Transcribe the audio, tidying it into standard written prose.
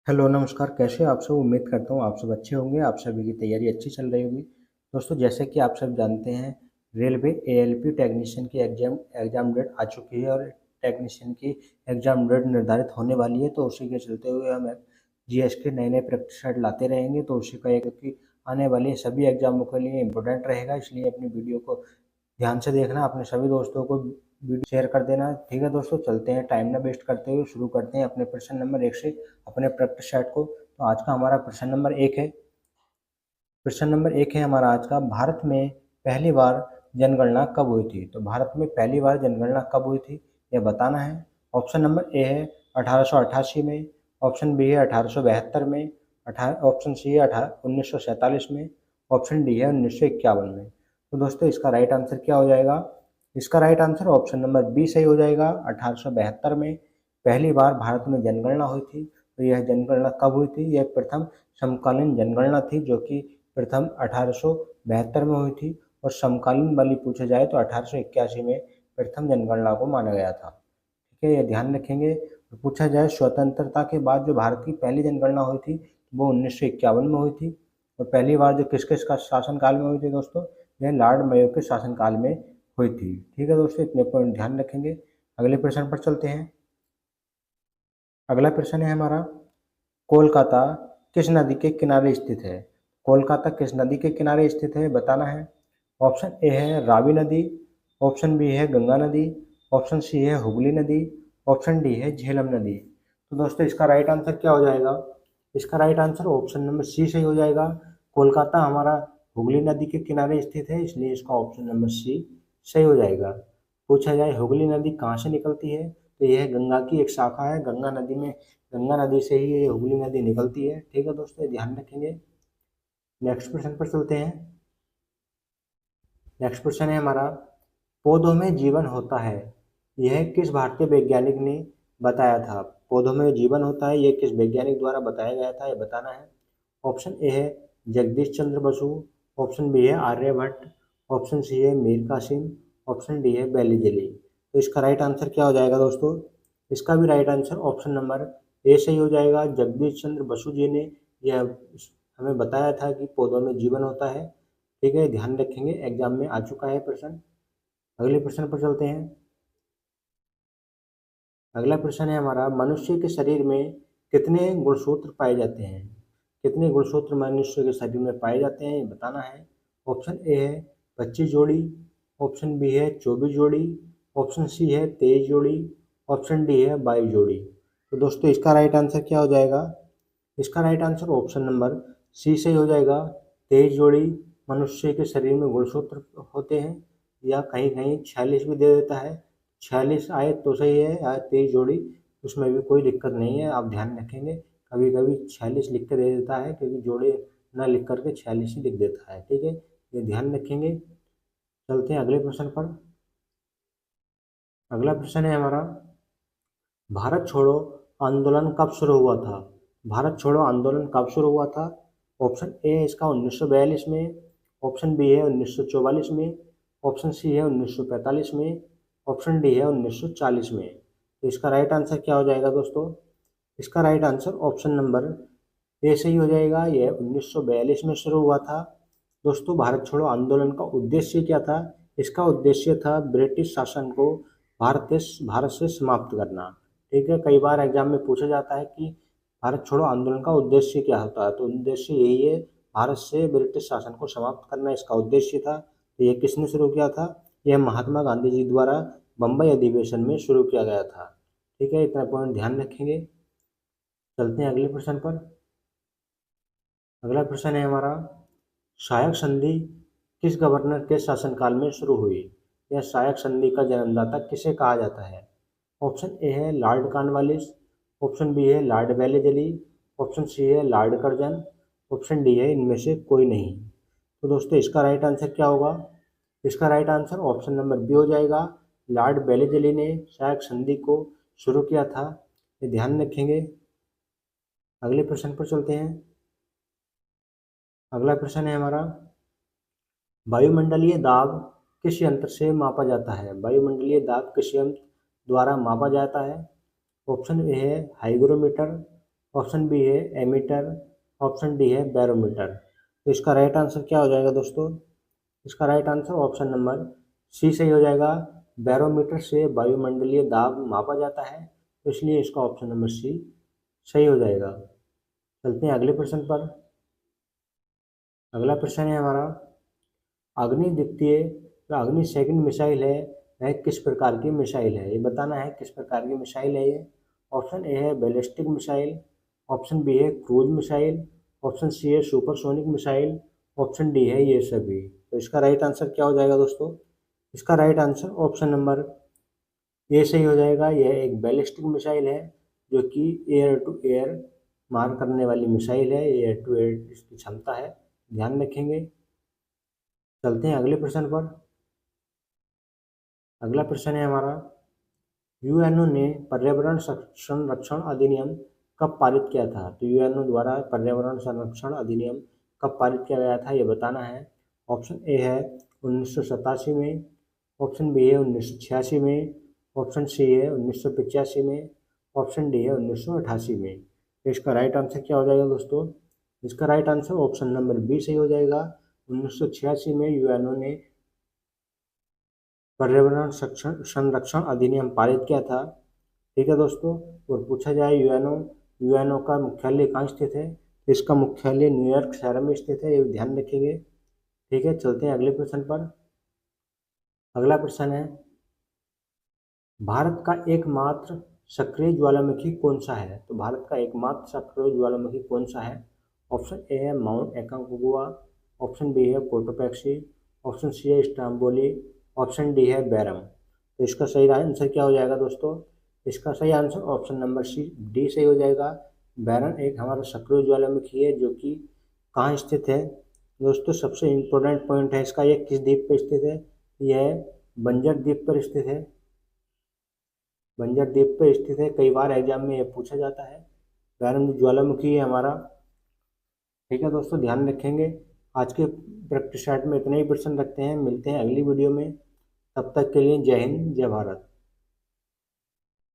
Hello, नमस्कार। कैसे हैं आप सब? उम्मीद करता हूँ आप सब अच्छे होंगे, आप सभी की तैयारी अच्छी चल रही होगी। दोस्तों, जैसे कि आप सब जानते हैं, रेलवे एएलपी टेक्नीशियन की एग्ज़ाम डेट आ चुकी है और टेक्नीशियन की एग्ज़ाम डेट निर्धारित होने वाली है। तो उसी के चलते हुए हम जीएस के नए-नए प्रैक्टिस सेट लाते रहेंगे। तो उसी का एक कि आने वाले सभी एग्ज़ामों के लिए इम्पोर्टेंट रहेगा, इसलिए अपनी वीडियो को ध्यान से देखना, अपने सभी दोस्तों को वीडियो शेयर कर देना। ठीक है दोस्तों, चलते हैं टाइम ना वेस्ट करते हुए शुरू करते हैं अपने प्रश्न नंबर 1 से अपने प्रैक्टिस सेट को। तो आज का हमारा प्रश्न नंबर 1 है। प्रश्न नंबर 1 है हमारा आज का, भारत में पहली बार जनगणना कब हुई थी? तो भारत में पहली बार जनगणना कब हुई थी, यह बताना है। ऑप्शन नंबर ए है 1888 में, ऑप्शन बी है 1872 में, ऑप्शन सी है 1947 में, ऑप्शन डी है 1951 में। तो दोस्तों, इसका राइट आंसर क्या हो जाएगा? इसका right answer option number B सही हो जाएगा। 1872 में पहली बार भारत में जनगणना हुई थी। तो यह जनगणना कब हुई थी? यह प्रथम समकालीन जनगणना थी, जो कि प्रथम 1872 में हुई थी। और समकालीन वाली पूछा जाए तो 1881 में प्रथम जनगणना को माना गया था। ठीक है, यह ध्यान रखेंगे। तो पूछा जाए स्वतंत्रता के बाद जो भारत की पहली जनगणना हुई थी वो 1951 में हुई थी। और पहली बार जो किस किस का शासनकाल में हुई थी दोस्तों? यह लॉर्ड मेयो के शासनकाल में हुई थी। ठीक है दोस्तों, इतने पॉइंट ध्यान रखेंगे। अगले प्रश्न पर चलते हैं। अगला प्रश्न है हमारा, कोलकाता किस नदी के किनारे स्थित है? कोलकाता किस नदी के किनारे स्थित है, बताना है। ऑप्शन ए है रावी नदी, ऑप्शन बी है गंगा नदी, ऑप्शन सी है हुगली नदी, ऑप्शन डी है झेलम नदी। तो दोस्तों, इसका राइट आंसर क्या हो जाएगा? इसका right answer option number C सही हो जाएगा। कोलकाता हमारा हुगली नदी के किनारे स्थित है, इसलिए इसका ऑप्शन नंबर सी सही हो जाएगा। पूछा जाए हुगली नदी कहाँ से निकलती है, तो यह गंगा की एक शाखा है। गंगा नदी से ही ये हुगली नदी निकलती है। ठीक है दोस्तों, ये ध्यान रखेंगे। नेक्स्ट प्रश्न पर चलते हैं। नेक्स्ट क्वेश्चन है हमारा, पौधों में जीवन होता है, यह किस भारतीय वैज्ञानिक ने बताया था? पौधों में जीवन होता है, यह किस वैज्ञानिक द्वारा बताया गया था, यह बताना है। ऑप्शन ए है जगदीश चंद्र बसु, ऑप्शन बी है आर्यभट्ट, ऑप्शन सी है मीर कासिम, ऑप्शन डी है बेलीजली। तो इसका राइट आंसर क्या हो जाएगा दोस्तों? इसका भी right answer option number A सही हो जाएगा। जगदीश चंद्र बसु जी ने यह हमें बताया था कि पौधों में जीवन होता है। ठीक है, ध्यान रखेंगे, एग्जाम में आ चुका है प्रश्न। अगले प्रश्न पर चलते हैं। अगला प्रश्न है हमारा, मनुष्य के शरीर में कितने गुणसूत्र पाए जाते हैं? कितने गुणसूत्र मनुष्य के शरीर में पाए जाते हैं, ये बताना है। ऑप्शन ए है 25 जोड़ी, ऑप्शन बी है 24 जोड़ी, ऑप्शन सी है 23 जोड़ी, ऑप्शन डी है 22 जोड़ी। तो दोस्तों, इसका राइट आंसर क्या हो जाएगा? इसका right answer option number C सही हो जाएगा। 23 जोड़ी मनुष्य के शरीर में गुणसूत्र होते हैं, या कहीं कहीं 46 भी दे देता है। 46 आए तो सही है, या 23 जोड़ी, उसमें भी कोई दिक्कत नहीं है। आप ध्यान रखेंगे, कभी कभी 46 लिख के दे देता है, क्योंकि जोड़े ना लिख करके 46 ही लिख देता है। ठीक है, ये ध्यान रखेंगे। चलते हैं अगले प्रश्न पर। अगला प्रश्न है हमारा, भारत छोड़ो आंदोलन कब शुरू हुआ था? भारत छोड़ो आंदोलन कब शुरू हुआ था? ऑप्शन ए है इसका 1942 में, ऑप्शन बी है 1944 में, ऑप्शन सी है 1945 में, ऑप्शन डी है 1940 में। तो इसका राइट आंसर क्या हो जाएगा दोस्तों? इसका right answer option number A सही हो जाएगा। यह 1942 में शुरू हुआ था। दोस्तों, भारत छोड़ो आंदोलन का उद्देश्य क्या था? इसका उद्देश्य था ब्रिटिश शासन को भारत से समाप्त करना। ठीक है, कई बार एग्जाम में पूछा जाता है कि भारत छोड़ो आंदोलन का उद्देश्य क्या होता है, तो उद्देश्य यही है, भारत से ब्रिटिश शासन को समाप्त करना इसका उद्देश्य था। तो यह किसने शुरू किया था? यह महात्मा गांधी जी द्वारा बम्बई अधिवेशन में शुरू किया गया था। ठीक है, इतना पॉइंट ध्यान रखेंगे। चलते हैं अगले प्रश्न पर। अगला प्रश्न है हमारा, सहायक संधि किस गवर्नर के शासनकाल में शुरू हुई? यह सहायक संधि का जन्मदाता किसे कहा जाता है? ऑप्शन ए है लॉर्ड कॉर्नवालिस, ऑप्शन बी है लॉर्ड वेलेजली, ऑप्शन सी है लॉर्ड कर्जन, ऑप्शन डी है इनमें से कोई नहीं। तो दोस्तों, इसका राइट आंसर क्या होगा? इसका right answer option number B हो जाएगा। लॉर्ड वेलेजली ने सहायक संधि को शुरू किया था। ये ध्यान रखेंगे। अगले प्रश्न पर चलते हैं। अगला प्रश्न है हमारा, वायुमंडलीय दाब किस यंत्र से मापा जाता है? वायुमंडलीय दाब किस यंत्र द्वारा मापा जाता है? ऑप्शन ए है हाइग्रोमीटर, ऑप्शन बी है एमीटर, ऑप्शन डी है बैरोमीटर। तो इसका राइट आंसर क्या हो जाएगा दोस्तों? इसका right answer option number C सही हो जाएगा। बैरोमीटर से वायुमंडलीय दाब मापा जाता है, तो इसलिए इसका ऑप्शन नंबर सी सही हो जाएगा। चलते हैं अगले प्रश्न पर। अगला प्रश्न है हमारा, अग्नि द्वितीय जो अग्नि सेकंड मिसाइल है वह किस प्रकार की मिसाइल है, ये बताना है किस प्रकार की मिसाइल है ये। ऑप्शन ए है बैलिस्टिक मिसाइल, ऑप्शन बी है क्रूज मिसाइल, ऑप्शन सी है सुपरसोनिक मिसाइल, ऑप्शन डी है ये सभी। तो इसका राइट आंसर क्या हो जाएगा दोस्तों? इसका right answer option number A सही हो जाएगा। यह एक बैलिस्टिक मिसाइल है जो कि एयर टू एयर मार करने वाली मिसाइल है, एयर टू एयर इसकी क्षमता है, ध्यान रखेंगे। चलते हैं अगले प्रश्न पर। अगला प्रश्न है हमारा, यूएनओ ने पर्यावरण संरक्षण अधिनियम कब पारित किया था? तो यूएनओ द्वारा पर्यावरण संरक्षण अधिनियम कब पारित किया गया था, ये बताना है। ऑप्शन ए है 1987 में, ऑप्शन बी है 1986 में, ऑप्शन सी है 1985 में, ऑप्शन डी है 1988 में। तो इसका राइट आंसर क्या हो जाएगा दोस्तों? इसका right answer option number B सही हो जाएगा। 1986 में यूएनओ ने पर्यावरण संरक्षण अधिनियम पारित किया था। ठीक है दोस्तों। और पूछा जाए यूएनओ का मुख्यालय कहाँ स्थित है, तो इसका मुख्यालय न्यूयॉर्क शहर में स्थित है, ये ध्यान रखेंगे। ठीक है, चलते हैं अगले प्रश्न पर। अगला प्रश्न है, भारत का एकमात्र सक्रिय ज्वालामुखी कौन सा है? तो भारत का एकमात्र सक्रिय ज्वालामुखी कौन सा है? ऑप्शन ए है माउंट एकांगुआ, ऑप्शन बी है कोटोपैक्सी, ऑप्शन सी है स्ट्राम्बोली, ऑप्शन डी है बैरम। तो इसका सही आंसर क्या हो जाएगा दोस्तों? इसका सही answer option number C D सही हो जाएगा। बैरन एक हमारा सक्रिय ज्वालामुखी है जो कि कहाँ स्थित है दोस्तों? सबसे इम्पोर्टेंट पॉइंट है इसका, यह किस द्वीप पर स्थित है? यह बंजर द्वीप पर स्थित है। बंजर द्वीप पर स्थित है, कई बार एग्जाम में यह पूछा जाता है। बैरन जो ज्वालामुखी है हमारा। ठीक है दोस्तों, ध्यान रखेंगे। आज के प्रैक्टिस सेट में इतने ही प्रश्न रखते हैं, मिलते हैं अगली वीडियो में। तब तक के लिए जय हिंद, जय भारत।